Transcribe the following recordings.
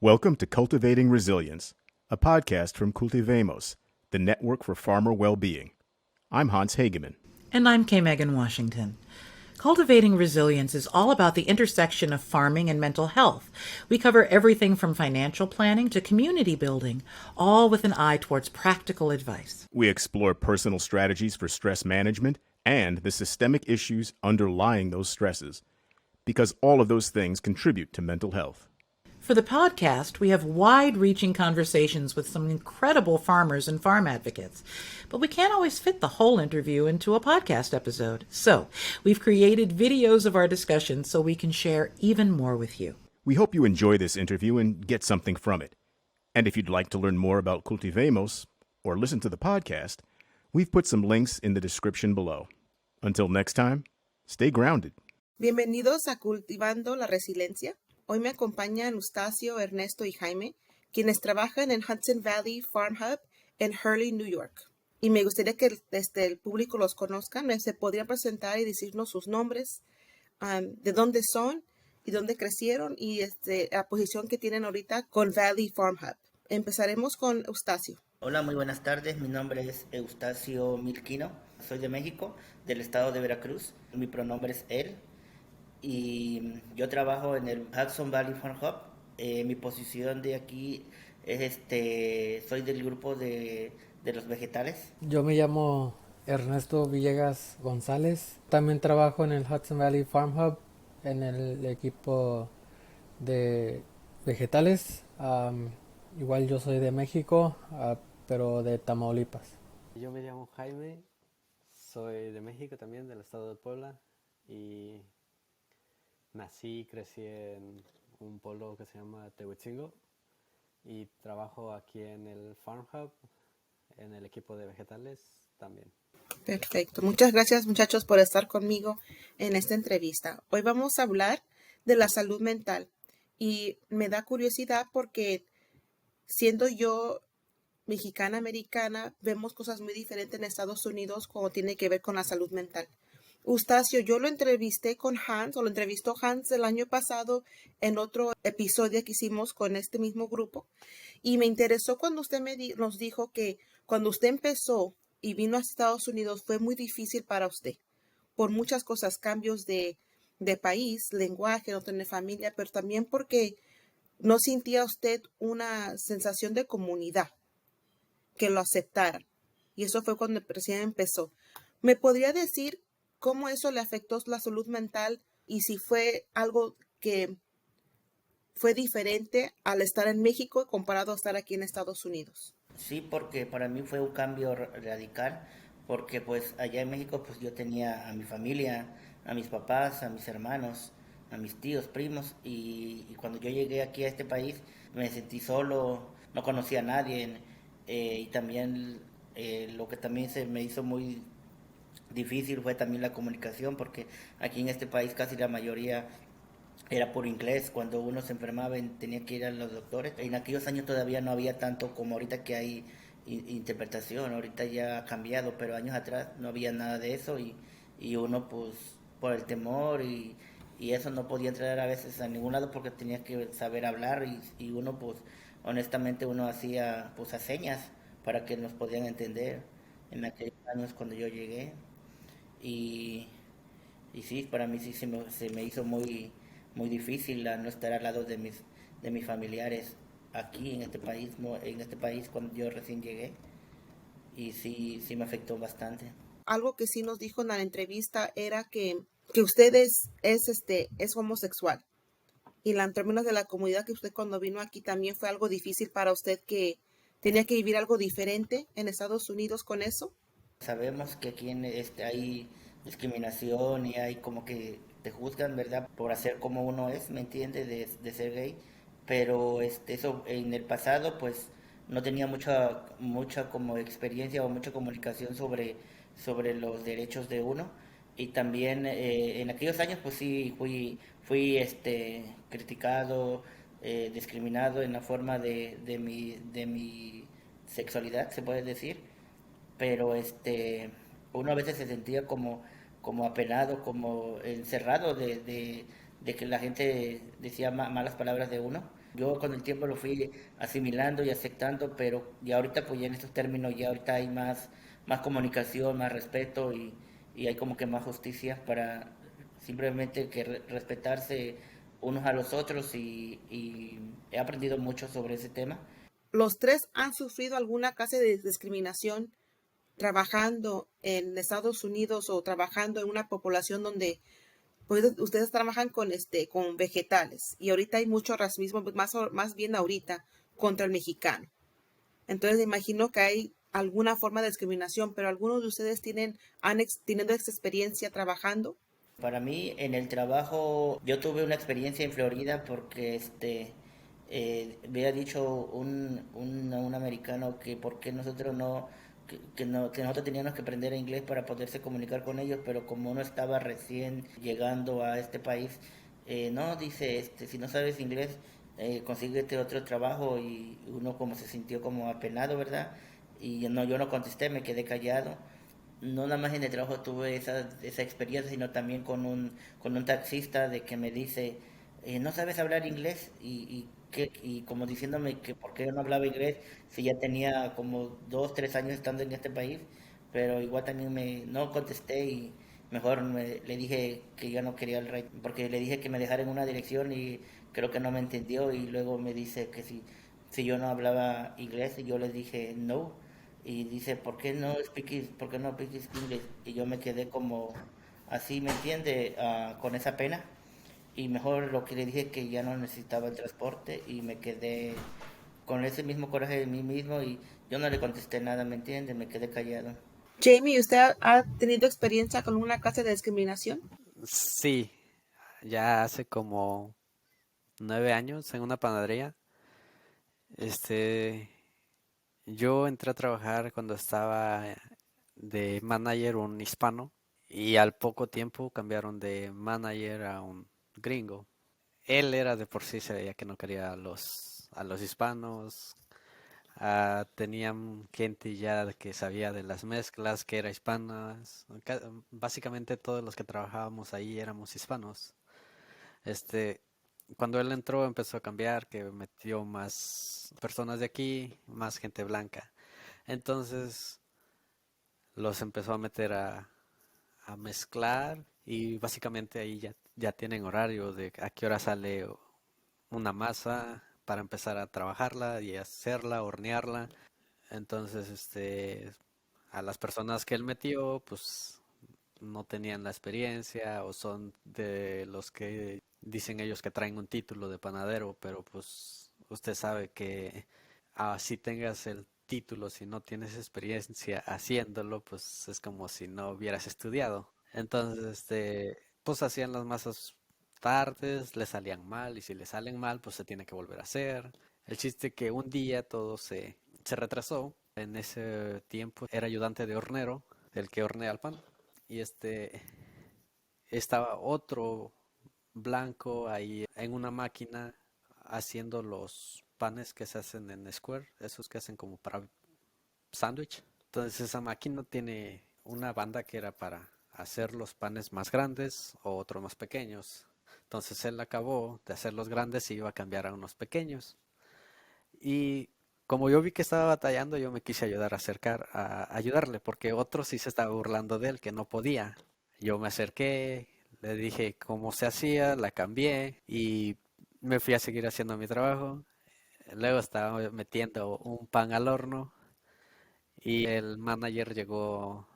Welcome to Cultivating Resilience, a podcast from Cultivemos, the Network for Farmer Well-Being. I'm Hans Hageman. And I'm Kay Megan Washington. Cultivating Resilience is all about the intersection of farming and mental health. We cover everything from financial planning to community building, all with an eye towards practical advice. We explore personal strategies for stress management and the systemic issues underlying those stresses, because all of those things contribute to mental health. For the podcast, we have wide-reaching conversations with some incredible farmers and farm advocates, but we can't always fit the whole interview into a podcast episode. So we've created videos of our discussions so we can share even more with you. We hope you enjoy this interview and get something from it. And if you'd like to learn more about Cultivemos or listen to the podcast, we've put some links in the description below. Until next time, stay grounded. Bienvenidos a Cultivando la Resiliencia. Hoy me acompañan Eustacio, Ernesto y Jaime, quienes trabajan en Hudson Valley Farm Hub en Hurley, New York. Y me gustaría que el público los conozcan. Se podrían presentar y decirnos sus nombres, de dónde son y dónde crecieron y la posición que tienen ahorita con Valley Farm Hub. Empezaremos con Eustacio. Hola, muy buenas tardes. Mi nombre es Eustacio Milquino. Soy de México, del estado de Veracruz. Mi pronombre es él. Y yo trabajo en el Hudson Valley Farm Hub. Mi posición de aquí es soy del grupo de los vegetales. Yo me llamo Ernesto Villegas González. También trabajo en el Hudson Valley Farm Hub en el equipo de vegetales. Igual yo soy de México, pero de Tamaulipas. Yo me llamo Jaime, soy de México también, del estado de Puebla, y nací y crecí en un pueblo que se llama Tehuitzingo y trabajo aquí en el Farm Hub, en el equipo de vegetales también. Perfecto. Muchas gracias, muchachos, por estar conmigo en esta entrevista. Hoy vamos a hablar de la salud mental y me da curiosidad porque siendo yo mexicana-americana, vemos cosas muy diferentes en Estados Unidos cuando tiene que ver con la salud mental. Eustacio, yo lo entrevisté con Hans, o lo entrevistó Hans el año pasado en otro episodio que hicimos con este mismo grupo. Y me interesó cuando usted nos dijo que cuando usted empezó y vino a Estados Unidos fue muy difícil para usted. Por muchas cosas, cambios de país, lenguaje, no tener familia, pero también porque no sentía usted una sensación de comunidad, que lo aceptaran. Y eso fue cuando recién empezó. ¿Me podría decir cómo eso le afectó la salud mental y si fue algo que fue diferente al estar en México comparado a estar aquí en Estados Unidos? Sí, porque para mí fue un cambio radical, porque pues allá en México pues yo tenía a mi familia, a mis papás, a mis hermanos, a mis tíos, primos, y cuando yo llegué aquí a este país me sentí solo, no conocía a nadie, y también lo que también se me hizo muy difícil fue también la comunicación, porque aquí en este país casi la mayoría era por inglés. Cuando uno se enfermaba tenía que ir a los doctores. En aquellos años todavía no había tanto como ahorita que hay interpretación. Ahorita ya ha cambiado, pero años atrás no había nada de eso y uno pues por el temor y eso no podía entrar a veces a ningún lado porque tenía que saber hablar y uno pues honestamente uno hacía pues a señas para que nos podían entender en aquellos años cuando yo llegué. Y sí, para mí sí se me hizo muy, muy difícil no estar al lado de mis familiares aquí en este país cuando yo recién llegué. Y sí me afectó bastante. Algo que sí nos dijo en la entrevista era que usted es homosexual. Y en términos de la comunidad, que usted cuando vino aquí también fue algo difícil para usted, que tenía que vivir algo diferente en Estados Unidos con eso. Sabemos que aquí hay discriminación y hay como que te juzgan, ¿verdad? Por hacer como uno es, ¿me entiende? De ser gay. Pero eso en el pasado pues no tenía mucha como experiencia o mucha comunicación sobre los derechos de uno. Y también en aquellos años pues sí fui criticado, discriminado en la forma de mi sexualidad, se puede decir, pero uno a veces se sentía como apenado, como encerrado de que la gente decía malas palabras de uno. Yo con el tiempo lo fui asimilando y aceptando, pero ya ahorita pues ya en estos términos ya ahorita hay más comunicación, más respeto y hay como que más justicia para simplemente que respetarse unos a los otros y he aprendido mucho sobre ese tema. ¿Los tres han sufrido alguna clase de discriminación trabajando en Estados Unidos o trabajando en una población donde pues, ustedes trabajan con vegetales y ahorita hay mucho racismo, más bien ahorita, contra el mexicano? Entonces me imagino que hay alguna forma de discriminación, pero algunos de ustedes teniendo esta experiencia trabajando. Para mí, en el trabajo, yo tuve una experiencia en Florida porque había dicho un americano que por qué nosotros no que nosotros teníamos que aprender inglés para poderse comunicar con ellos, pero como uno estaba recién llegando a este país, no, dice, si no sabes inglés, consíguete otro trabajo y uno como se sintió como apenado, ¿verdad? Y yo no contesté, me quedé callado. No nada más en el trabajo tuve esa experiencia, sino también con un taxista de que me dice, ¿no sabes hablar inglés? Y como diciéndome que por qué no hablaba inglés si ya tenía como 2, 3 años estando en este país, pero igual también no contesté y mejor le dije que yo no quería el ride, porque le dije que me dejara en una dirección y creo que no me entendió y luego me dice que si yo no hablaba inglés y yo le dije no y dice, ¿por qué no speak English? Y yo me quedé como así, ¿me entiende? Con esa pena. Y mejor lo que le dije que ya no necesitaba el transporte y me quedé con ese mismo coraje de mí mismo y yo no le contesté nada, ¿me entiende? Me quedé callado. Jamie, ¿usted ha tenido experiencia con una clase de discriminación? Sí, ya hace como 9 años en una panadería. Este, yo entré a trabajar cuando estaba de manager un hispano y al poco tiempo cambiaron de manager a un gringo. Él era de por sí, se veía que no quería a los hispanos. Tenían gente ya que sabía de las mezclas, que era hispanas. Básicamente todos los que trabajábamos ahí éramos hispanos. Este, cuando él entró empezó a cambiar, que metió más personas de aquí, más gente blanca. Entonces los empezó a meter a mezclar y básicamente ahí ya tienen horario de a qué hora sale una masa para empezar a trabajarla y hacerla, hornearla. Entonces, a las personas que él metió, pues no tenían la experiencia o son de los que dicen ellos que traen un título de panadero, pero pues usted sabe que así tengas el título, si no tienes experiencia haciéndolo, pues es como si no hubieras estudiado. Entonces, pues hacían las masas tardes, le salían mal y si le salen mal, pues se tiene que volver a hacer. El chiste que un día todo se retrasó. En ese tiempo era ayudante de hornero, el que hornea el pan. Y estaba otro blanco ahí en una máquina haciendo los panes que se hacen en Square, esos que hacen como para sándwich. Entonces esa máquina tiene una banda que era para hacer los panes más grandes o otros más pequeños. Entonces él acabó de hacer los grandes y iba a cambiar a unos pequeños. Y como yo vi que estaba batallando, yo me quise a ayudarle, porque otro sí se estaba burlando de él, que no podía. Yo me acerqué, le dije cómo se hacía, la cambié y me fui a seguir haciendo mi trabajo. Luego estaba metiendo un pan al horno y el manager llegó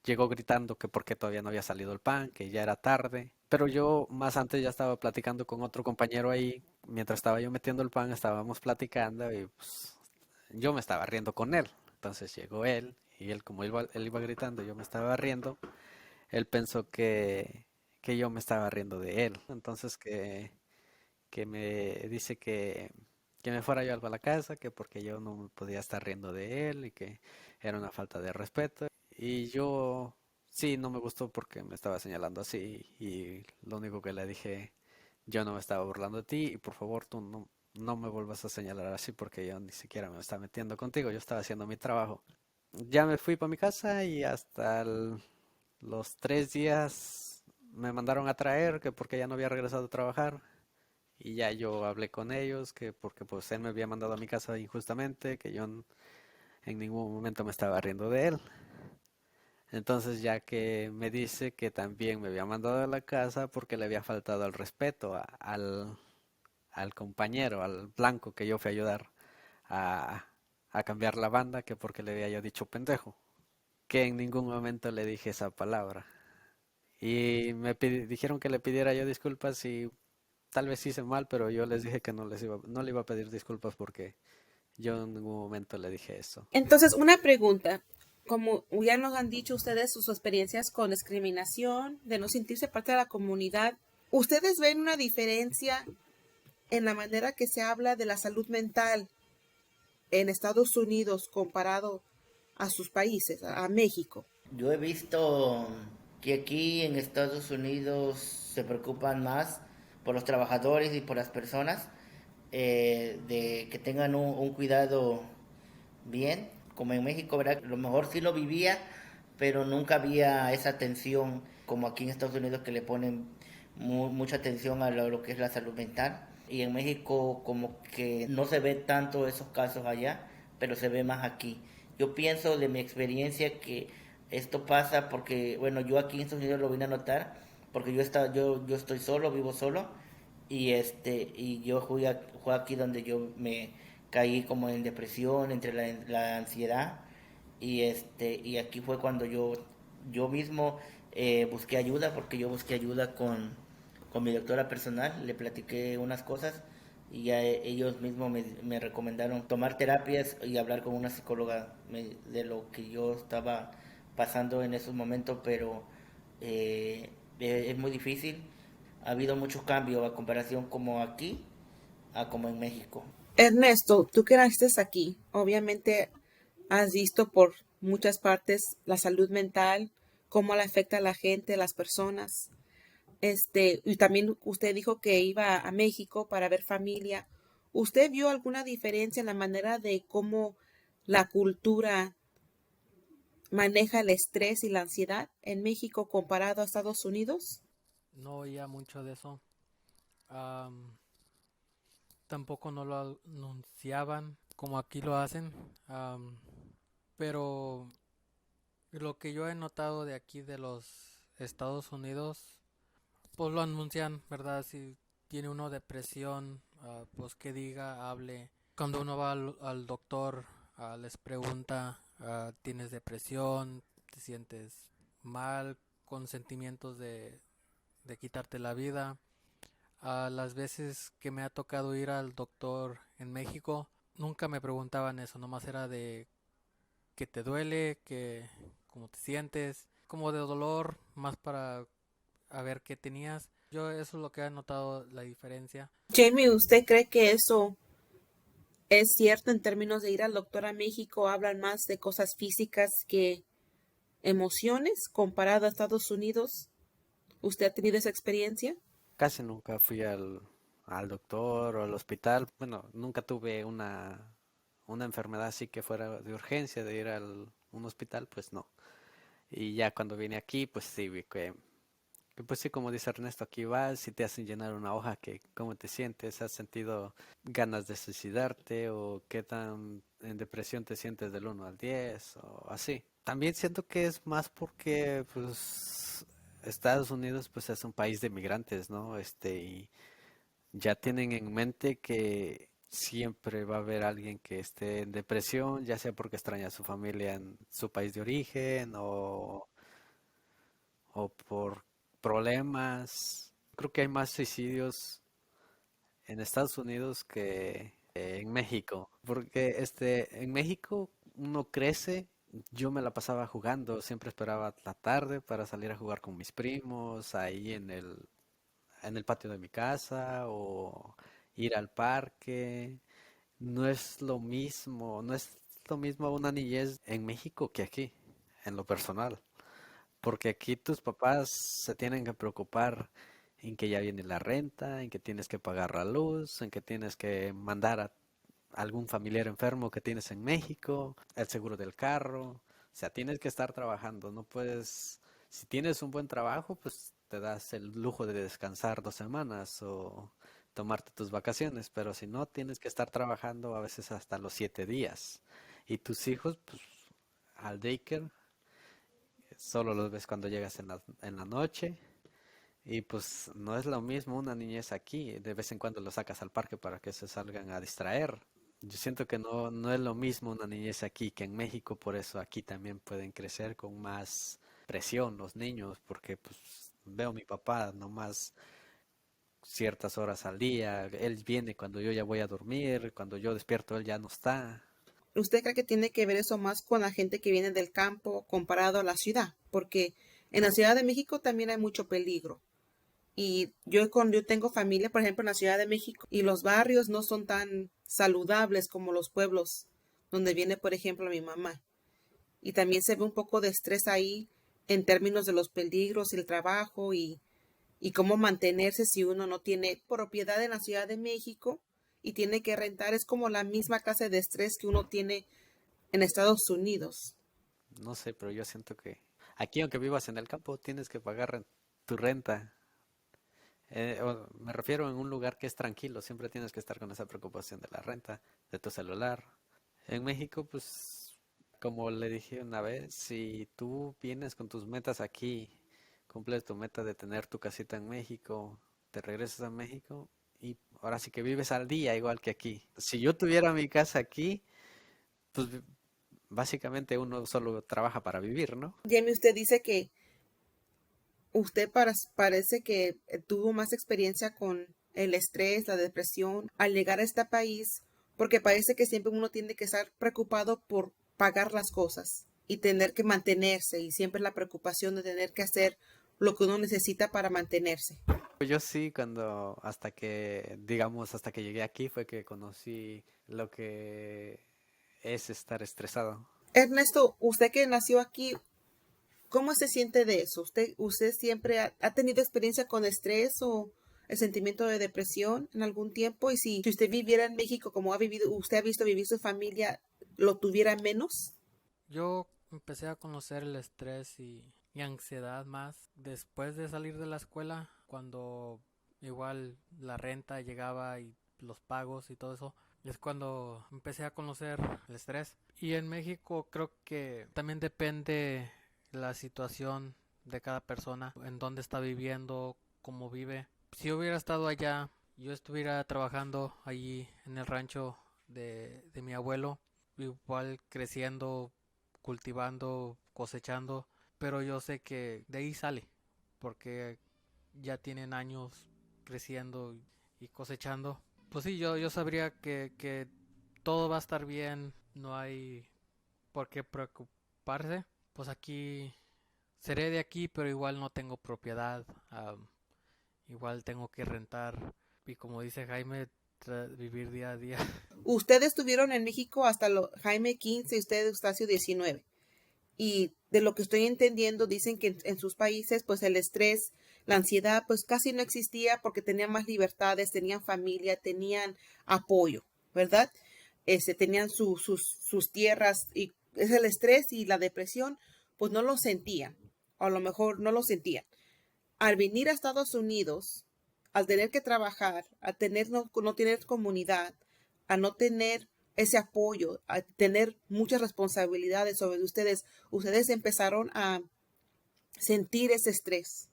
gritando que porque todavía no había salido el pan, que ya era tarde. Pero yo más antes ya estaba platicando con otro compañero ahí. Mientras estaba yo metiendo el pan, estábamos platicando y pues yo me estaba riendo con él. Entonces llegó él y él como él iba gritando, yo me estaba riendo. Él pensó que yo me estaba riendo de él. Entonces que me dice que me fuera yo a la casa, que porque yo no me podía estar riendo de él y que era una falta de respeto. Y yo sí, no me gustó porque me estaba señalando así y lo único que le dije, yo no me estaba burlando de ti y por favor tú no me vuelvas a señalar así porque yo ni siquiera me estaba metiendo contigo, yo estaba haciendo mi trabajo. Ya me fui para mi casa y hasta los 3 días me mandaron a traer que porque ya no había regresado a trabajar y ya yo hablé con ellos que porque pues él me había mandado a mi casa injustamente, que yo en ningún momento me estaba riendo de él. Entonces ya que me dice que también me había mandado a la casa porque le había faltado al respeto al compañero, al blanco que yo fui a ayudar a, a cambiar la banda, que porque le había yo dicho pendejo, que en ningún momento le dije esa palabra. Y dijeron que le pidiera yo disculpas y tal vez hice mal, pero yo les dije que no le iba a pedir disculpas porque yo en ningún momento le dije eso. Entonces, una pregunta. Como ya nos han dicho ustedes sus experiencias con discriminación, de no sentirse parte de la comunidad, ¿ustedes ven una diferencia en la manera que se habla de la salud mental en Estados Unidos comparado a sus países, a México? Yo he visto que aquí en Estados Unidos se preocupan más por los trabajadores y por las personas, de que tengan un cuidado bien, como en México, ¿verdad? A lo mejor sí lo vivía, pero nunca había esa atención como aquí en Estados Unidos que le ponen mucha atención a lo que es la salud mental. Y en México como que no se ve tanto esos casos allá, pero se ve más aquí. Yo pienso de mi experiencia que esto pasa porque, bueno, yo aquí en Estados Unidos lo vine a notar, porque yo estoy solo, vivo solo, y yo fue aquí donde yo me caí como en depresión, entre la ansiedad, y aquí fue cuando yo mismo busqué ayuda, porque yo busqué ayuda con mi doctora personal, le platiqué unas cosas y ya ellos mismos me recomendaron tomar terapias y hablar con una psicóloga de lo que yo estaba pasando en esos momentos, pero es muy difícil. Ha habido muchos cambios a comparación como aquí a como en México. Ernesto, tú que naciste aquí, obviamente has visto por muchas partes la salud mental, cómo le afecta a la gente, a las personas. Y también usted dijo que iba a México para ver familia. ¿Usted vio alguna diferencia en la manera de cómo la cultura maneja el estrés y la ansiedad en México comparado a Estados Unidos? No oía mucho de eso. Am, Tampoco no lo anunciaban como aquí lo hacen. am, pero lo que yo he notado de aquí de los Estados Unidos, pues lo anuncian, ¿verdad? Si tiene uno depresión, pues que diga, hable. Cuando uno va al doctor, les pregunta, ¿tienes depresión? ¿Te sientes mal? Con sentimientos de quitarte la vida. A las veces que me ha tocado ir al doctor en México, nunca me preguntaban eso, nomás era de que te duele, que cómo te sientes, como de dolor, más para a ver qué tenías. Yo eso es lo que he notado la diferencia. Jamie, ¿usted cree que eso es cierto en términos de ir al doctor a México? Hablan más de cosas físicas que emociones comparado a Estados Unidos. ¿Usted ha tenido esa experiencia? Casi nunca fui al doctor o al hospital. Bueno, nunca tuve una enfermedad así que fuera de urgencia de ir a un hospital, pues no. Y ya cuando vine aquí, pues sí, vi que pues sí, como dice Ernesto, aquí vas y te hacen llenar una hoja que cómo te sientes, has sentido ganas de suicidarte o qué tan en depresión te sientes del 1 al 10 o así. También siento que es más porque pues Estados Unidos pues es un país de migrantes, ¿no? Y ya tienen en mente que siempre va a haber alguien que esté en depresión, ya sea porque extraña a su familia en su país de origen o por problemas. Creo que hay más suicidios en Estados Unidos que en México, porque en México uno crece, yo me la pasaba jugando, siempre esperaba la tarde para salir a jugar con mis primos ahí en el patio de mi casa o ir al parque. No es lo mismo una niñez en México que aquí, en lo personal. porque aquí tus papás se tienen que preocupar en que ya viene la renta, en que tienes que pagar la luz, en que tienes que mandar a algún familiar enfermo que tienes en México, el seguro del carro. O sea, tienes que estar trabajando, no puedes, si tienes un buen trabajo, pues te das el lujo de descansar 2 semanas o tomarte tus vacaciones, pero si no, tienes que estar trabajando a veces hasta los 7 días. Y tus hijos, pues al daycare, solo los ves cuando llegas en la noche. Y pues no es lo mismo una niñez aquí, de vez en cuando los sacas al parque para que se salgan a distraer. Yo siento que no es lo mismo una niñez aquí que en México, por eso aquí también pueden crecer con más presión los niños, porque pues veo a mi papá nomás ciertas horas al día, él viene cuando yo ya voy a dormir, cuando yo despierto él ya no está. ¿Usted cree que tiene que ver eso más con la gente que viene del campo comparado a la ciudad? Porque en la Ciudad de México también hay mucho peligro. Y yo tengo familia, por ejemplo, en la Ciudad de México, y los barrios no son tan saludables como los pueblos donde viene, por ejemplo, mi mamá. Y también se ve un poco de estrés ahí en términos de los peligros, el trabajo y cómo mantenerse si uno no tiene propiedad en la Ciudad de México y tiene que rentar. Es como la misma clase de estrés que uno tiene en Estados Unidos. No sé, pero yo siento que aquí aunque vivas en el campo tienes que pagar tu renta. Me refiero en un lugar que es tranquilo, siempre tienes que estar con esa preocupación de la renta, de tu celular. En México, pues, como le dije una vez, si tú vienes con tus metas aquí, cumples tu meta de tener tu casita en México, te regresas a México y ahora sí que vives al día igual que aquí. Si yo tuviera mi casa aquí, pues básicamente uno solo trabaja para vivir, ¿no? Jamie, usted dice que usted parece que tuvo más experiencia con el estrés, la depresión al llegar a este país, porque parece que siempre uno tiene que estar preocupado por pagar las cosas y tener que mantenerse y siempre la preocupación de tener que hacer lo que uno necesita para mantenerse. Yo sí, hasta que, digamos, hasta que llegué aquí fue que conocí lo que es estar estresado. Ernesto, usted que nació aquí, ¿cómo se siente de eso? ¿Usted siempre ha tenido experiencia con estrés o el sentimiento de depresión en algún tiempo? Y si usted viviera en México como ha vivido, usted ha visto vivir su familia, ¿lo tuviera menos? Yo empecé a conocer el estrés y ansiedad más después de salir de la escuela, cuando igual la renta llegaba y los pagos y todo eso. Es cuando empecé a conocer el estrés. Y en México creo que también depende la situación de cada persona, en dónde está viviendo, cómo vive. Si hubiera estado allá, yo estuviera trabajando allí en el rancho de mi abuelo, igual creciendo, cultivando, cosechando, pero yo sé que de ahí sale, porque ya tienen años creciendo y cosechando. Pues sí, yo sabría que todo va a estar bien, no hay por qué preocuparse. Pues aquí seré de aquí, pero igual no tengo propiedad, igual tengo que rentar y como dice Jaime, vivir día a día. Ustedes estuvieron en México hasta Jaime 15 y usted Eustacio 19. Y de lo que estoy entendiendo, dicen que en sus países, pues el estrés, la ansiedad, pues casi no existía porque tenían más libertades, tenían familia, tenían apoyo, ¿verdad? Tenían sus tierras y es el estrés y la depresión, pues no lo sentían, o a lo mejor no lo sentían. Al venir a Estados Unidos, al tener que trabajar, a tener no tener comunidad, a no tener ese apoyo, a tener muchas responsabilidades sobre ustedes empezaron a sentir ese estrés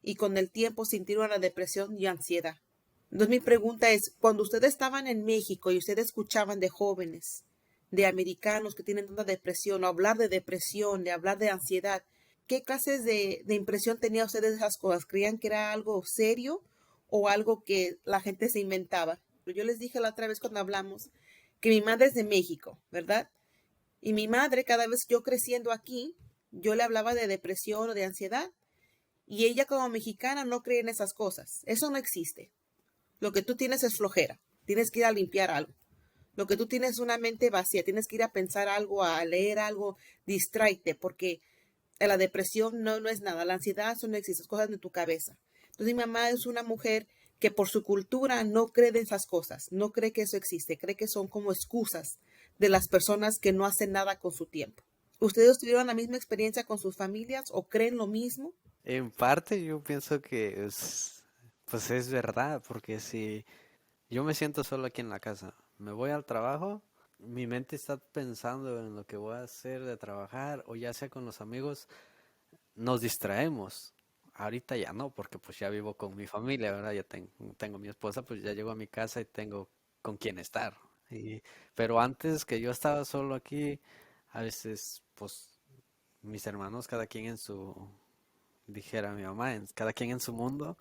y con el tiempo sintieron una depresión y ansiedad. Entonces mi pregunta es, cuando ustedes estaban en México y ustedes escuchaban de jóvenes, de americanos que tienen tanta depresión, o hablar de depresión, de hablar de ansiedad, ¿qué clases de impresión tenía ustedes de esas cosas? ¿Creían que era algo serio o algo que la gente se inventaba? Yo les dije la otra vez cuando hablamos que mi madre es de México, ¿verdad? Y mi madre, cada vez yo creciendo aquí, yo le hablaba de depresión o de ansiedad y ella como mexicana no cree en esas cosas. Eso no existe. Lo que tú tienes es flojera. Tienes que ir a limpiar algo. Lo que tú tienes es una mente vacía. Tienes que ir a pensar algo, a leer algo, distráete, porque La depresión no es nada, la ansiedad eso no existe, es cosas de tu cabeza. Entonces mi mamá es una mujer que por su cultura no cree en esas cosas, no cree que eso existe, cree que son como excusas de las personas que no hacen nada con su tiempo. ¿Ustedes tuvieron la misma experiencia con sus familias o creen lo mismo? En parte yo pienso que pues es verdad, porque si yo me siento solo aquí en la casa, me voy al trabajo, mi mente está pensando en lo que voy a hacer de trabajar o ya sea con los amigos, nos distraemos. Ahorita ya no, porque pues ya vivo con mi familia, ¿verdad? Ya tengo mi esposa, pues ya llego a mi casa y tengo con quién estar. Y, pero antes que yo estaba solo aquí, a veces pues mis hermanos, cada quien en su, dijera mi mamá, cada quien en su mundo,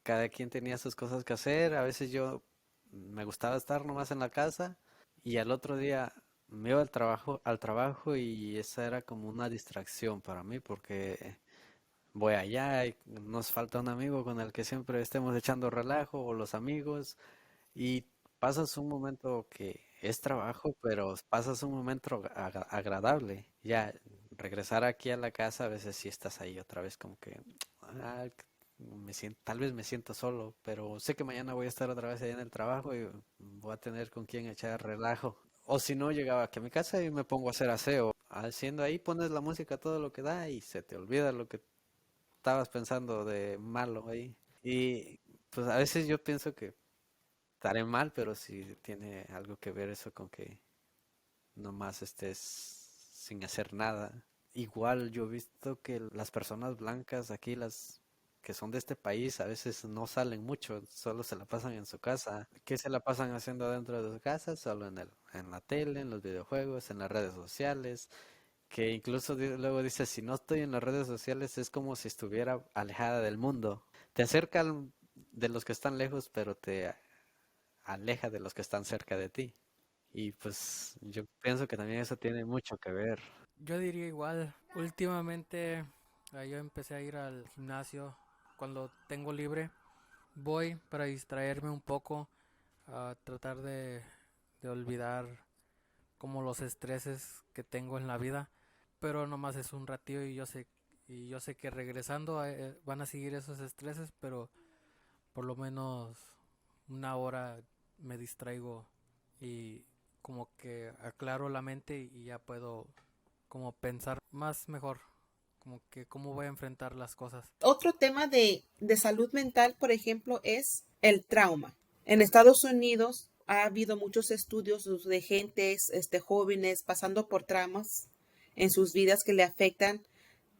cada quien tenía sus cosas que hacer, a veces yo me gustaba estar nomás en la casa y al otro día me iba al trabajo y esa era como una distracción para mí porque voy allá y nos falta un amigo con el que siempre estemos echando relajo o los amigos y pasas un momento que es trabajo, pero pasas un momento agradable. Ya regresar aquí a la casa, a veces sí estás ahí otra vez como que ah, tal vez me siento solo, pero sé que mañana voy a estar otra vez allá en el trabajo y voy a tener con quien echar relajo. O si no, llegaba aquí a mi casa y me pongo a hacer aseo. Haciendo ahí pones la música a todo lo que da y se te olvida lo que estabas pensando de malo ahí. Y pues a veces yo pienso que estaré mal, pero sí tiene algo que ver eso con que nomás estés sin hacer nada. Igual yo he visto que las personas blancas aquí, las que son de este país, a veces no salen mucho, solo se la pasan en su casa. ¿Qué se la pasan haciendo dentro de su casa? Solo en la tele, en los videojuegos, en las redes sociales, que incluso luego dice, si no estoy en las redes sociales es como si estuviera alejada del mundo. Te acercan de los que están lejos, pero te aleja de los que están cerca de ti. Y pues yo pienso que también eso tiene mucho que ver. Yo diría igual, últimamente yo empecé a ir al gimnasio cuando tengo libre. Voy para distraerme un poco, a tratar de olvidar como los estreses que tengo en la vida, pero nomás es un ratillo y yo sé que regresando van a seguir esos estreses, pero por lo menos una hora me distraigo y como que aclaro la mente y ya puedo como pensar más mejor, como que cómo voy a enfrentar las cosas. Otro tema de salud mental, por ejemplo, es el trauma. En Estados Unidos ha habido muchos estudios de gentes, jóvenes, pasando por traumas en sus vidas que le afectan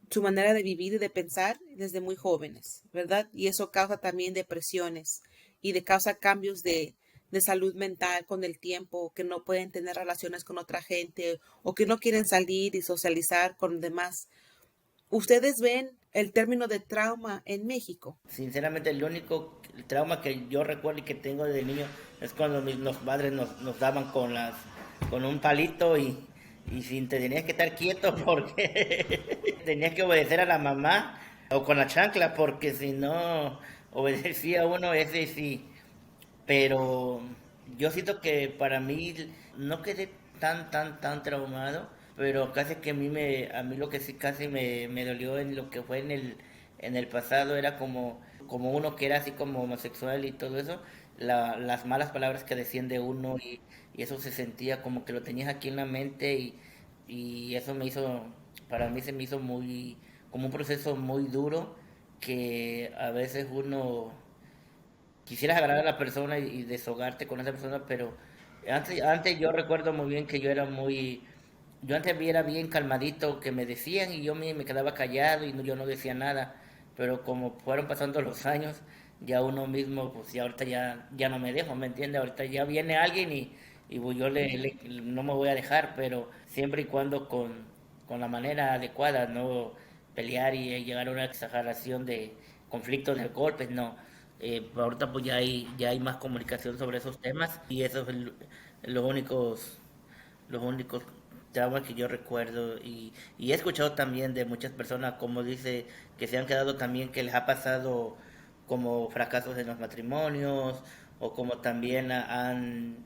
su manera de vivir y de pensar desde muy jóvenes, ¿verdad? Y eso causa también depresiones y causa cambios de salud mental con el tiempo, que no pueden tener relaciones con otra gente o que no quieren salir y socializar con demás. ¿Ustedes ven el término de trauma en México? Sinceramente, el único trauma que yo recuerdo y que tengo desde niño es cuando los padres nos daban con un palito y sin te tenías que estar quieto porque tenías que obedecer a la mamá o con la chancla porque si no obedecía uno ese sí. Pero yo siento que para mí no quedé tan traumado, pero casi que a mí lo que sí casi me dolió en lo que fue en el pasado era como uno que era así como homosexual y todo eso, las malas palabras que decían de uno y eso se sentía como que lo tenías aquí en la mente y eso para mí se me hizo como un proceso muy duro que a veces uno quisieras agradar a la persona y deshogarte con esa persona, pero antes yo recuerdo muy bien que yo antes era bien calmadito, que me decían y me quedaba callado y yo no decía nada, pero como fueron pasando los años, ya uno mismo, pues ya ahorita ya no me dejo, ¿me entiendes? Ahorita ya viene alguien y pues yo no me voy a dejar, pero siempre y cuando con la manera adecuada, no pelear y llegar a una exageración de conflictos de golpes, no. Ahorita pues ya hay más comunicación sobre esos temas y eso es los únicos traumas que yo recuerdo y he escuchado también de muchas personas como dice que se han quedado también que les ha pasado como fracasos en los matrimonios o como también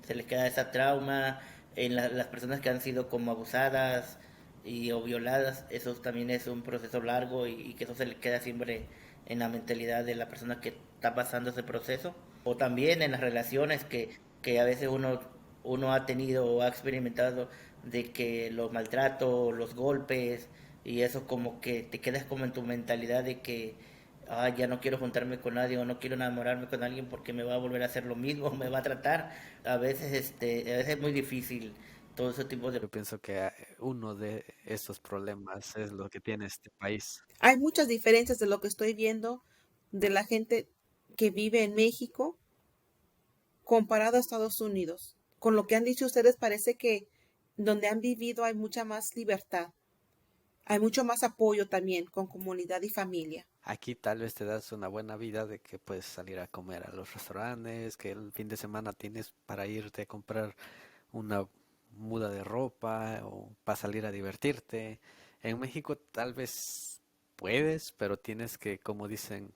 se les queda esa trauma en las personas que han sido como abusadas o violadas, eso también es un proceso largo y que eso se le queda siempre en la mentalidad de la persona que está pasando ese proceso. O también en las relaciones que a veces uno ha tenido o ha experimentado de que los maltratos, los golpes y eso como que te quedas como en tu mentalidad de que ya no quiero juntarme con nadie o no quiero enamorarme con alguien porque me va a volver a hacer lo mismo, me va a tratar. A veces es muy difícil todo ese tipo de... Yo pienso que uno de esos problemas es lo que tiene este país. Hay muchas diferencias de lo que estoy viendo de la gente que vive en México comparado a Estados Unidos. Con lo que han dicho ustedes, parece que donde han vivido hay mucha más libertad. Hay mucho más apoyo también con comunidad y familia. Aquí tal vez te das una buena vida de que puedes salir a comer a los restaurantes, que el fin de semana tienes para irte a comprar una muda de ropa o para salir a divertirte. En México tal vez puedes, pero tienes que, como dicen,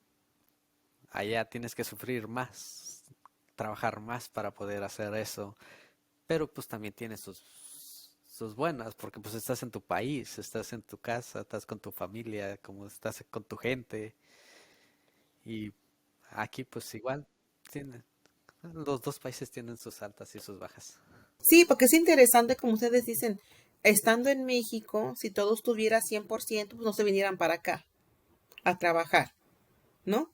allá tienes que sufrir más, trabajar más para poder hacer eso. Pero pues también tiene sus buenas, porque pues estás en tu país, estás en tu casa, estás con tu familia, como estás con tu gente. Y aquí pues igual tiene, los dos países tienen sus altas y sus bajas. Sí, porque es interesante, como ustedes dicen, estando en México, si todo estuviera 100%, pues no se vinieran para acá a trabajar, ¿no?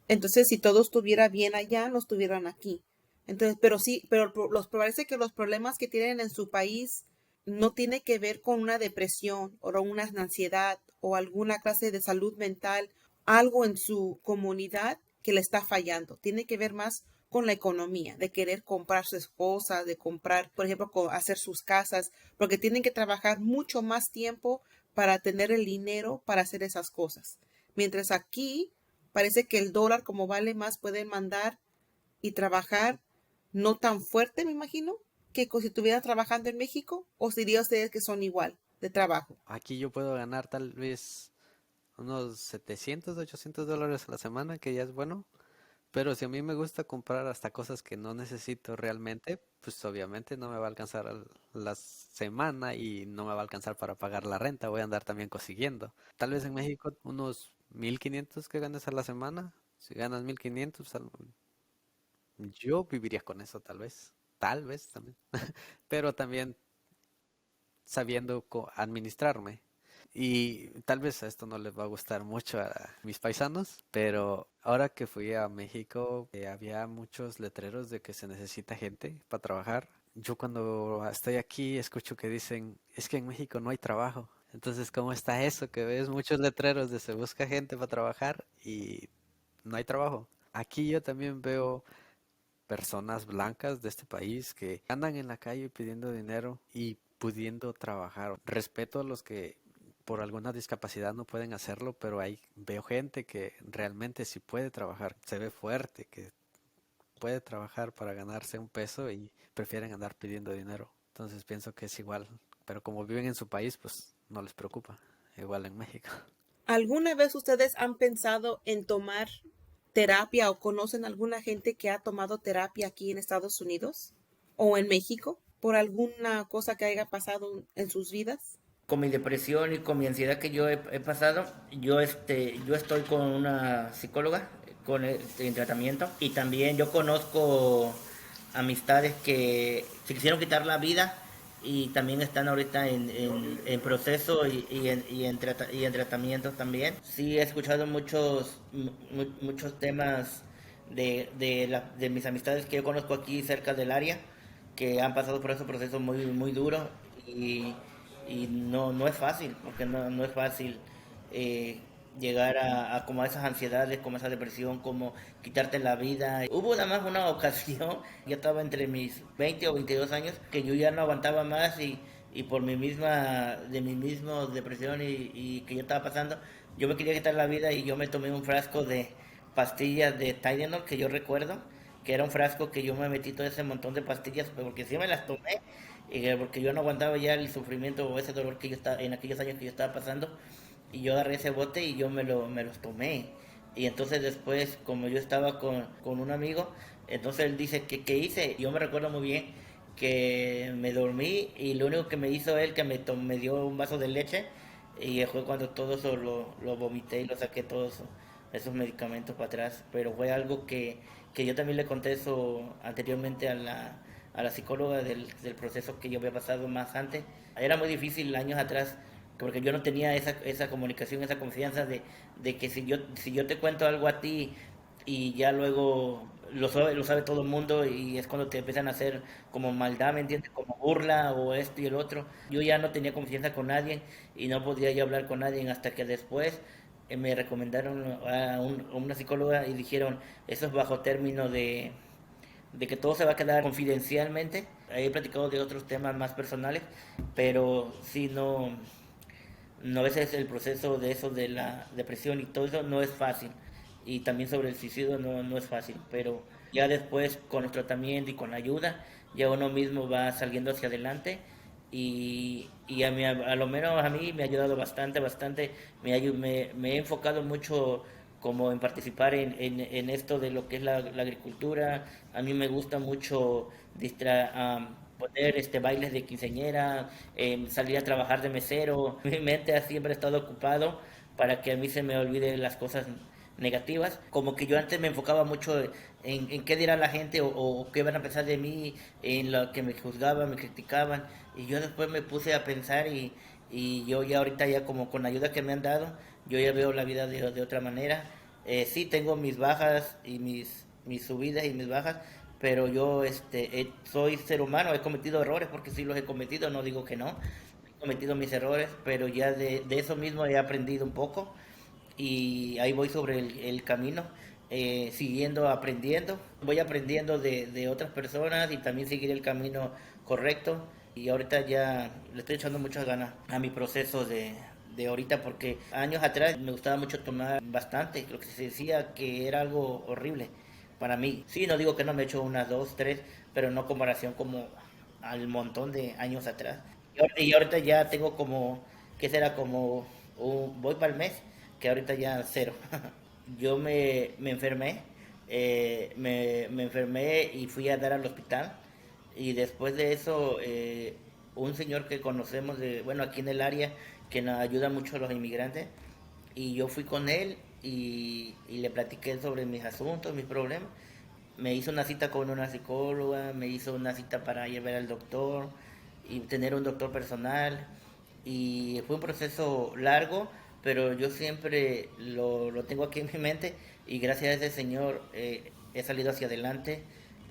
Entonces, si todo estuviera bien allá, no estuvieran aquí. Entonces, pero sí, pero los parece que los problemas que tienen en su país no tiene que ver con una depresión o una ansiedad o alguna clase de salud mental, algo en su comunidad que le está fallando. Tiene que ver más con la economía, de querer comprar sus cosas, de comprar, por ejemplo, hacer sus casas, porque tienen que trabajar mucho más tiempo para tener el dinero para hacer esas cosas. Mientras aquí parece que el dólar, como vale más, pueden mandar y trabajar no tan fuerte, me imagino, que si estuvieran trabajando en México, o diría ustedes que son igual de trabajo. Aquí yo puedo ganar tal vez unos 700, $800 a la semana, que ya es bueno. Pero si a mí me gusta comprar hasta cosas que no necesito realmente, pues obviamente no me va a alcanzar la semana y no me va a alcanzar para pagar la renta. Voy a andar también consiguiendo. Tal vez en México unos 1500 que ganes a la semana. Si ganas 1500, yo viviría con eso tal vez también. Pero también sabiendo administrarme. Y tal vez a esto no les va a gustar mucho a mis paisanos, pero ahora que fui a México, había muchos letreros de que se necesita gente para trabajar. Yo cuando estoy aquí escucho que dicen, es que en México no hay trabajo. Entonces, ¿cómo está eso? Que ves muchos letreros de se busca gente para trabajar y no hay trabajo. Aquí yo también veo personas blancas de este país que andan en la calle pidiendo dinero y pudiendo trabajar. Respeto a los que por alguna discapacidad no pueden hacerlo, pero ahí veo gente que realmente sí puede trabajar, se ve fuerte, que puede trabajar para ganarse un peso y prefieren andar pidiendo dinero. Entonces pienso que es igual, pero como viven en su país, pues no les preocupa, igual en México. ¿Alguna vez ustedes han pensado en tomar terapia o conocen alguna gente que ha tomado terapia aquí en Estados Unidos o en México por alguna cosa que haya pasado en sus vidas? Con mi depresión y con mi ansiedad que yo he pasado, yo estoy con una psicóloga en tratamiento y también yo conozco amistades que se quisieron quitar la vida y también están ahorita en proceso y en tratamiento también. Sí, he escuchado muchos temas de mis amistades que yo conozco aquí cerca del área que han pasado por ese proceso muy duro y, y no es fácil, porque no es fácil llegar a como a esas ansiedades, como esa depresión, como quitarte la vida. Hubo nada más una ocasión, yo estaba entre mis 20 o 22 años, que yo ya no aguantaba más y por mi misma depresión y que yo estaba pasando, yo me quería quitar la vida y yo me tomé un frasco de pastillas de Tylenol que yo recuerdo, que era un frasco que yo me metí todo ese montón de pastillas, porque sí me las tomé, porque yo no aguantaba ya el sufrimiento o ese dolor que yo estaba, en aquellos años que yo estaba pasando, y yo agarré ese bote y yo me los tomé. Y entonces después, como yo estaba con un amigo, entonces él dice, ¿qué hice? Yo me recuerdo muy bien que me dormí y lo único que me hizo él que me dio un vaso de leche y fue cuando todo eso lo vomité y lo saqué todos esos medicamentos para atrás. Pero fue algo que yo también le conté eso anteriormente a la psicóloga del proceso que yo había pasado más antes. Era muy difícil años atrás porque yo no tenía esa comunicación, esa confianza de que si yo te cuento algo a ti y ya luego lo sabe todo el mundo y es cuando te empiezan a hacer como maldad, ¿me entiendes? Como burla o esto y el otro. Yo ya no tenía confianza con nadie y no podía yo hablar con nadie hasta que después me recomendaron a una psicóloga y dijeron, eso es bajo término de que todo se va a quedar confidencialmente. He platicado de otros temas más personales, pero sí no, a veces el proceso de eso, de la depresión y todo eso, no es fácil. Y también sobre el suicidio no es fácil, pero ya después con el tratamiento y con la ayuda, ya uno mismo va saliendo hacia adelante y a lo menos a mí me ha ayudado bastante, bastante. Me he enfocado mucho como en participar en esto de lo que es la agricultura. A mí me gusta mucho poner bailes de quinceañera, salir a trabajar de mesero. Mi mente ha siempre estado ocupado para que a mí se me olviden las cosas negativas. Como que yo antes me enfocaba mucho en qué dirá la gente o qué van a pensar de mí, en lo que me juzgaban, me criticaban. Y yo después me puse a pensar y yo ya ahorita ya como con la ayuda que me han dado, yo ya veo la vida de otra manera. Sí tengo mis bajas y mis subidas y mis bajas, pero yo soy ser humano, he cometido errores porque sí los he cometido, no digo que no, he cometido mis errores, pero ya de eso mismo he aprendido un poco y ahí voy sobre el camino, siguiendo aprendiendo, voy aprendiendo de otras personas y también seguir el camino correcto y ahorita ya le estoy echando muchas ganas a mi proceso de ahorita porque años atrás me gustaba mucho tomar bastante, lo que se decía que era algo horrible para mí. Sí, no digo que no me echo unas dos, tres, pero no comparación como al montón de años atrás. Y ahorita ya tengo como, ¿qué será? Como voy para el mes, que ahorita ya cero. Yo me enfermé, me enfermé y fui a dar al hospital. Y después de eso, un señor que conocemos, bueno, aquí en el área, que nos ayuda mucho a los inmigrantes, y yo fui con él y le platiqué sobre mis asuntos, mis problemas. Me hizo una cita con una psicóloga, me hizo una cita para ir a ver al doctor y tener un doctor personal. Y fue un proceso largo, pero yo siempre lo tengo aquí en mi mente y gracias a ese señor he salido hacia adelante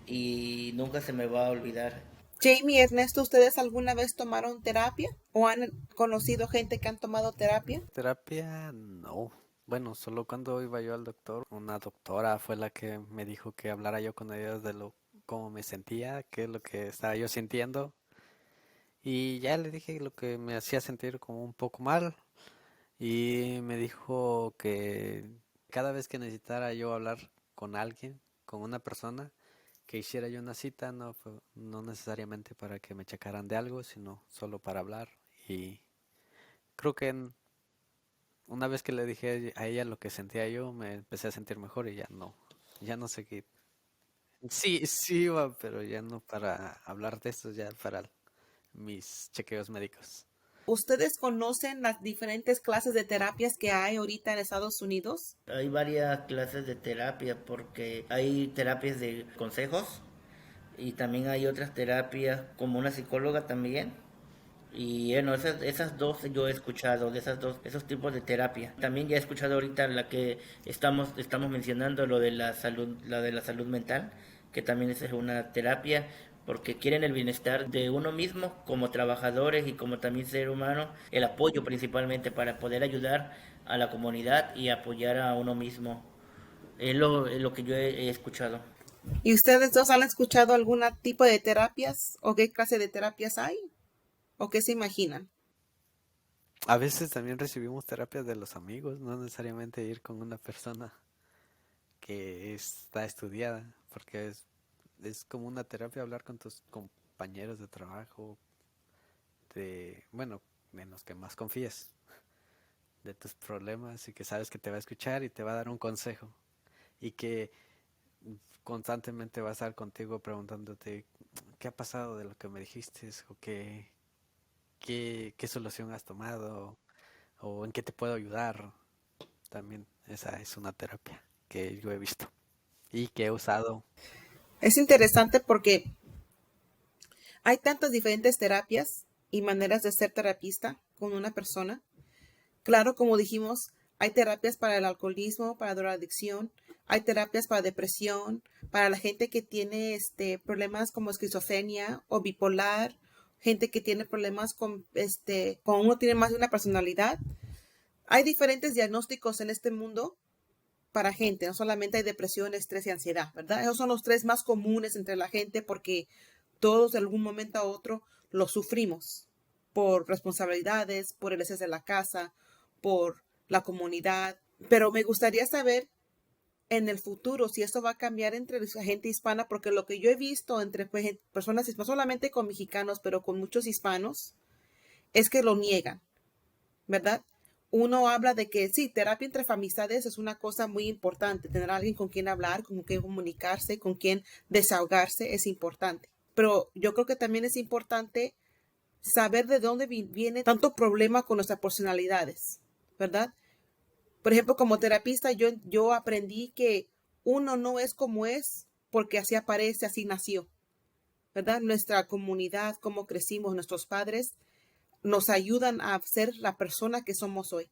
y nunca se me va a olvidar. Jamie, Ernesto, ¿ustedes alguna vez tomaron terapia o han conocido gente que han tomado terapia? Terapia, no. Bueno, solo cuando iba yo al doctor, una doctora fue la que me dijo que hablara yo con ellos de cómo me sentía, qué es lo que estaba yo sintiendo. Y ya le dije lo que me hacía sentir como un poco mal. Y me dijo que cada vez que necesitara yo hablar con alguien, con una persona, que hiciera yo una cita, no necesariamente para que me checaran de algo, sino solo para hablar. Y creo que una vez que le dije a ella lo que sentía yo, me empecé a sentir mejor y ya no seguí. Sí, sí iba, pero ya no para hablar de esto, ya para mis chequeos médicos. ¿Ustedes conocen las diferentes clases de terapias que hay ahorita en Estados Unidos? Hay varias clases de terapia porque hay terapias de consejos y también hay otras terapias como una psicóloga también. Y bueno, esas dos yo he escuchado, de esas dos, esos tipos de terapia. También ya he escuchado ahorita la que estamos mencionando, lo de la salud mental, que también esa es una terapia, porque quieren el bienestar de uno mismo como trabajadores y como también ser humano, el apoyo principalmente para poder ayudar a la comunidad y apoyar a uno mismo. Es lo que yo he escuchado. ¿Y ustedes dos han escuchado algún tipo de terapias o qué clase de terapias hay? ¿O qué se imaginan? A veces también recibimos terapias de los amigos, no necesariamente ir con una persona que está estudiada, porque es como una terapia hablar con tus compañeros de trabajo, bueno, en los que más confíes, de tus problemas y que sabes que te va a escuchar y te va a dar un consejo y que constantemente va a estar contigo preguntándote qué ha pasado de lo que me dijiste o qué solución has tomado o en qué te puedo ayudar. También esa es una terapia que yo he visto y que he usado. Es interesante porque hay tantas diferentes terapias y maneras de ser terapista con una persona. Claro, como dijimos, hay terapias para el alcoholismo, para drogadicción, hay terapias para depresión, para la gente que tiene problemas como esquizofrenia o bipolar, gente que tiene problemas con uno tiene más de una personalidad. Hay diferentes diagnósticos en este mundo para gente, no solamente hay depresión, estrés y ansiedad, ¿verdad? Esos son los tres más comunes entre la gente porque todos de algún momento a otro los sufrimos por responsabilidades, por el estrés de la casa, por la comunidad. Pero me gustaría saber en el futuro si esto va a cambiar entre la gente hispana, porque lo que yo he visto entre personas hispanas, no solamente con mexicanos, pero con muchos hispanos, es que lo niegan, ¿verdad? Uno habla de que sí, terapia entre amistades es una cosa muy importante. Tener a alguien con quien hablar, con quien comunicarse, con quien desahogarse es importante. Pero yo creo que también es importante saber de dónde viene tanto problema con nuestras personalidades, ¿verdad? Por ejemplo, como terapista, yo aprendí que uno no es como es porque así aparece, así nació, ¿verdad? Nuestra comunidad, cómo crecimos, nuestros padres nos ayudan a ser la persona que somos hoy.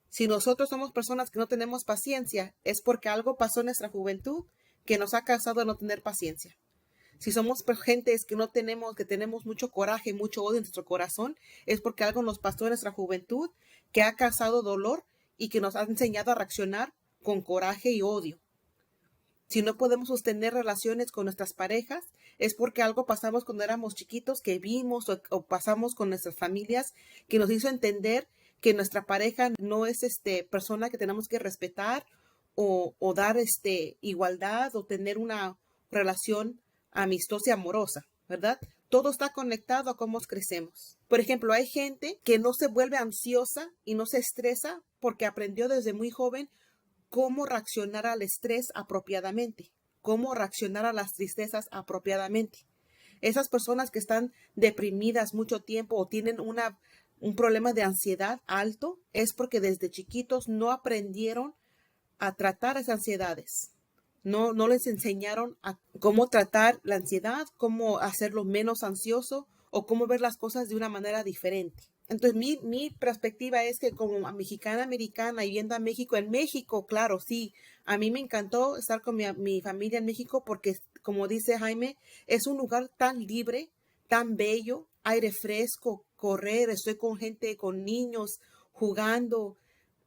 Si nosotros somos personas que no tenemos paciencia, es porque algo pasó en nuestra juventud que nos ha causado no tener paciencia. Si somos gentes que tenemos mucho coraje, mucho odio en nuestro corazón, es porque algo nos pasó en nuestra juventud que ha causado dolor y que nos ha enseñado a reaccionar con coraje y odio. Si no podemos sostener relaciones con nuestras parejas, es porque algo pasamos cuando éramos chiquitos que vimos o pasamos con nuestras familias que nos hizo entender que nuestra pareja no es persona que tenemos que respetar o dar igualdad o tener una relación amistosa y amorosa, ¿verdad? Todo está conectado a cómo crecemos. Por ejemplo, hay gente que no se vuelve ansiosa y no se estresa porque aprendió desde muy joven cómo reaccionar al estrés apropiadamente, cómo reaccionar a las tristezas apropiadamente. Esas personas que están deprimidas mucho tiempo o tienen un problema de ansiedad alto es porque desde chiquitos no aprendieron a tratar esas ansiedades. No les enseñaron a cómo tratar la ansiedad, cómo hacerlo menos ansioso o cómo ver las cosas de una manera diferente. Entonces, mi perspectiva es que como mexicana americana y yendo a México, en México, claro, sí, a mí me encantó estar con mi familia en México porque, como dice Jaime, es un lugar tan libre, tan bello, aire fresco, correr, estoy con gente, con niños, jugando,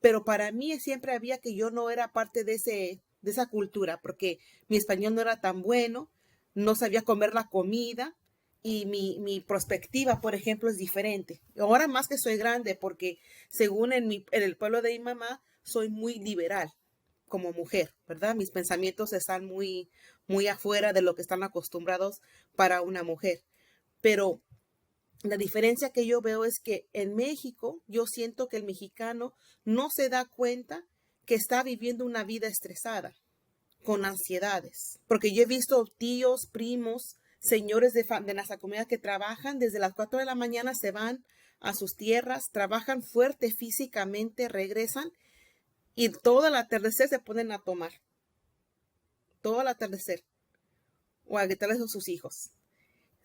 pero para mí siempre había que yo no era parte de esa cultura porque mi español no era tan bueno, no sabía comer la comida. Y mi perspectiva, por ejemplo, es diferente. Ahora más que soy grande, porque según en el pueblo de mi mamá, soy muy liberal como mujer, ¿verdad? Mis pensamientos están muy, muy afuera de lo que están acostumbrados para una mujer. Pero la diferencia que yo veo es que en México, yo siento que el mexicano no se da cuenta que está viviendo una vida estresada, con ansiedades. Porque yo he visto tíos, primos, señores de nuestra comunidad que trabajan desde las 4 de la mañana, se van a sus tierras, trabajan fuerte físicamente, regresan y todo el atardecer se ponen a tomar. Todo el atardecer. O a gritarles a sus hijos.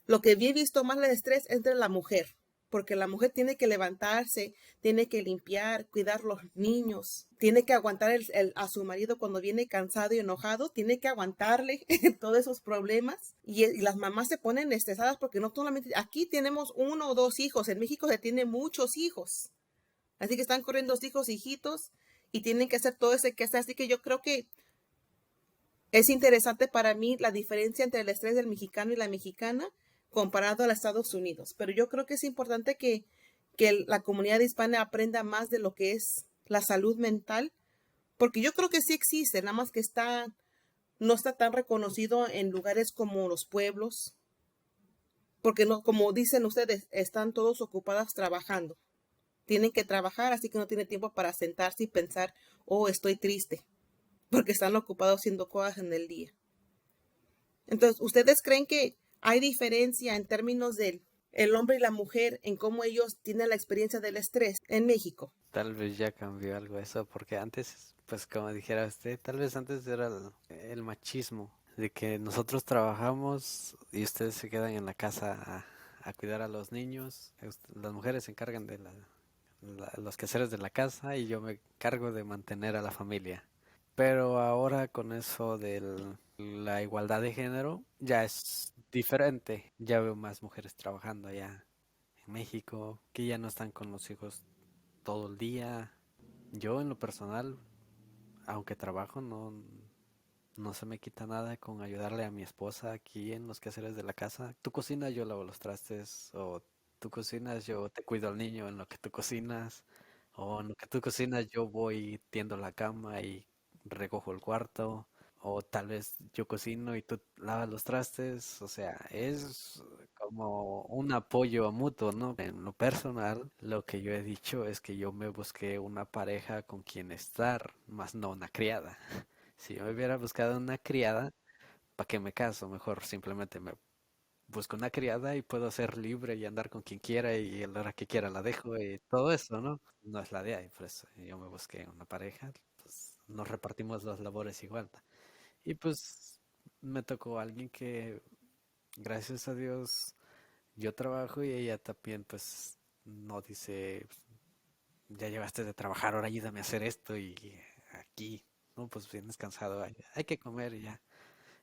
Lo que he visto más el estrés es entre la mujer. Porque la mujer tiene que levantarse, tiene que limpiar, cuidar los niños, tiene que aguantar a su marido cuando viene cansado y enojado, tiene que aguantarle todos esos problemas. Y las mamás se ponen estresadas porque no solamente, aquí tenemos 1 o 2 hijos, en México se tiene muchos hijos. Así que están corriendo 2 hijos, hijitos, y tienen que hacer todo ese que hacer. Así que yo creo que es interesante para mí la diferencia entre el estrés del mexicano y la mexicana comparado a los Estados Unidos. Pero yo creo que es importante que la comunidad hispana aprenda más de lo que es la salud mental, porque yo creo que sí existe, nada más que no está tan reconocido en lugares como los pueblos, porque no, como dicen ustedes, están todos ocupados trabajando. Tienen que trabajar, así que no tienen tiempo para sentarse y pensar, oh, estoy triste, porque están ocupados haciendo cosas en el día. Entonces, ¿ustedes creen que ¿Hay diferencia en términos del el hombre y la mujer en cómo ellos tienen la experiencia del estrés en México? Tal vez ya cambió algo eso, porque antes, pues como dijera usted, tal vez antes era el machismo, de que nosotros trabajamos y ustedes se quedan en la casa a cuidar a los niños, las mujeres se encargan de los quehaceres de la casa y yo me cargo de mantener a la familia. Pero ahora con eso de la igualdad de género ya es diferente. Ya veo más mujeres trabajando allá en México, que ya no están con los hijos todo el día. Yo en lo personal, aunque trabajo, no se me quita nada con ayudarle a mi esposa aquí en los quehaceres de la casa. Tú cocinas, yo lavo los trastes, o tú cocinas, yo te cuido al niño en lo que tú cocinas, o en lo que tú cocinas, yo voy tiendo la cama y recojo el cuarto, o tal vez yo cocino y tú lavas los trastes, o sea, es como un apoyo mutuo, ¿no? En lo personal, lo que yo he dicho es que yo me busqué una pareja con quien estar, más no una criada. Si yo me hubiera buscado una criada, ¿para qué me caso? Mejor simplemente me busco una criada y puedo ser libre y andar con quien quiera y a la hora que quiera la dejo y todo eso, ¿no? No es la de ahí, por eso yo me busqué una pareja, pues nos repartimos las labores igual. Y pues me tocó alguien que, gracias a Dios, yo trabajo y ella también, pues, no dice, ya llegaste de trabajar, ahora ayúdame a hacer esto y aquí, no, pues vienes cansado, hay que comer y ya.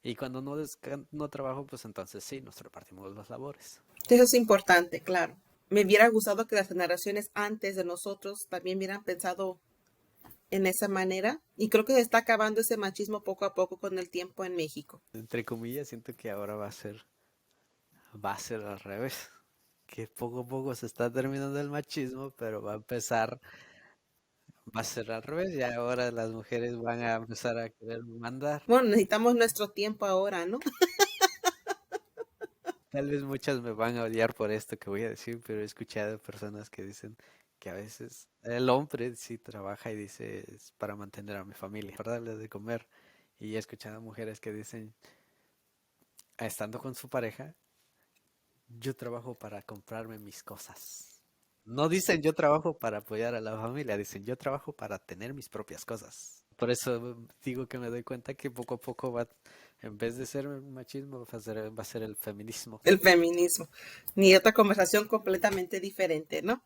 Y cuando no trabajo, pues entonces sí, nos repartimos las labores. Eso es importante, claro. Me hubiera gustado que las generaciones antes de nosotros también hubieran pensado en esa manera y creo que se está acabando ese machismo poco a poco con el tiempo en México. Entre comillas, siento que ahora va a ser al revés. Que poco a poco se está terminando el machismo, pero va a ser al revés. Y ahora las mujeres van a empezar a querer mandar. Bueno, necesitamos nuestro tiempo ahora, ¿no? Tal vez muchas me van a odiar por esto que voy a decir, pero he escuchado personas que dicen que a veces el hombre sí trabaja y dice es para mantener a mi familia, para darles de comer. Y he escuchado mujeres que dicen, estando con su pareja, yo trabajo para comprarme mis cosas. No dicen yo trabajo para apoyar a la familia, dicen yo trabajo para tener mis propias cosas. Por eso digo que me doy cuenta que poco a poco en vez de ser machismo, va a ser el feminismo. El feminismo. Ni otra conversación completamente diferente, ¿no?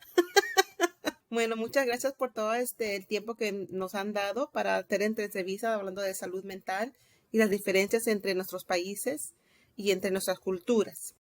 Bueno, muchas gracias por todo el tiempo que nos han dado para hacer entrevistas hablando de salud mental y las diferencias entre nuestros países y entre nuestras culturas.